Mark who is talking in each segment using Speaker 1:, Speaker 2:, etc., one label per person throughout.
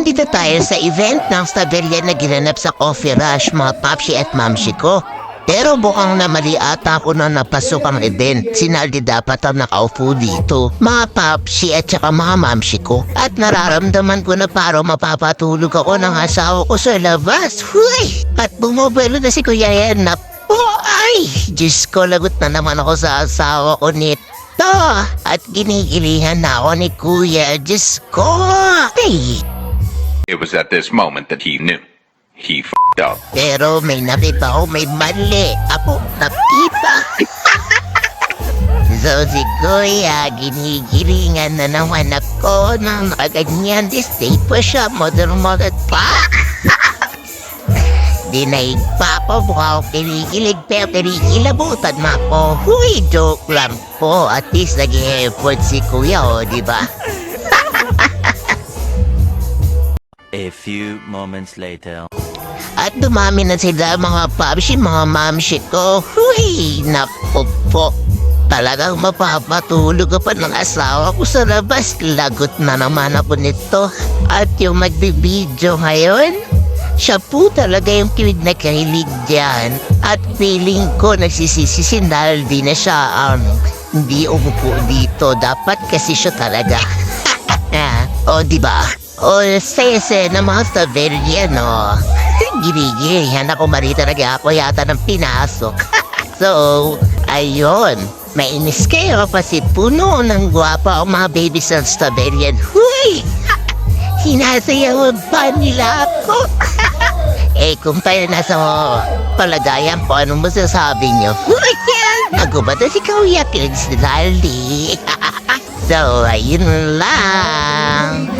Speaker 1: nandito tayo sa event ng Staberia na ginanap sa Coffee Rush, mga papsi at mamsi ko. Pero bukang na mali ata ako na napasok ang event. Sinaldi dapat ang nakaupo dito. Mga papsi at saka mga mamsi ko. At nararamdaman ko na parang mapapatulog ako ng asawa ko sa labas. Huy! At bumabalo na si Kuya Yan na po. Ay! Diyos ko, lagot na naman ako sa asawa ko nito. At ginigilihan na ako ni Kuya. Diyos ko! Ay!
Speaker 2: It was at this moment that he knew. He f***ed up.
Speaker 1: Pero may nakita ko may mali. Ako, nakita. So si Kuya, ginigilingan na naman ako ng nakaganyan. Stay pa siya, modern pa. Dinaig pa ako, mukha ako kinikilig, pero kinikilabutan mo ako. Huy, joke lang po. At least nag-effort si Kuya, o, di ba?
Speaker 3: A few moments later.
Speaker 1: At dumami na sila mga papsi, mga mamsi ko. Huy, naku po. Talagang mapapatulog ka pa ng asawa ko sa labas. Lagot na naman ako nito. At yung magbibideo ngayon, siya po talaga yung kilig na kahilig dyan. At feeling ko nagsisisi si Naldi na siya hindi umupo dito. Dapat kasi siya talaga. O diba? O sese na mga Staberia, no? Ginigihan ako marita na ako yata ng pinasok. So, ayun. Mainis kayo kasi puno ng gwapa ang mga baby sa Staberian. Huy! Sinasayawan pa nila ako. Kung tayo nasa palagayan po, anong masasabi nyo? Huy! Ako ba ito si Kuya Kids Naldi? So, ayun lang.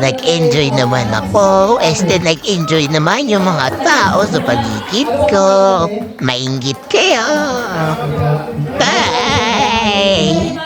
Speaker 1: Nag-enjoy naman ako. Nag-enjoy naman yung mga tao sa paligid ko. Mainggit kayo. Bye!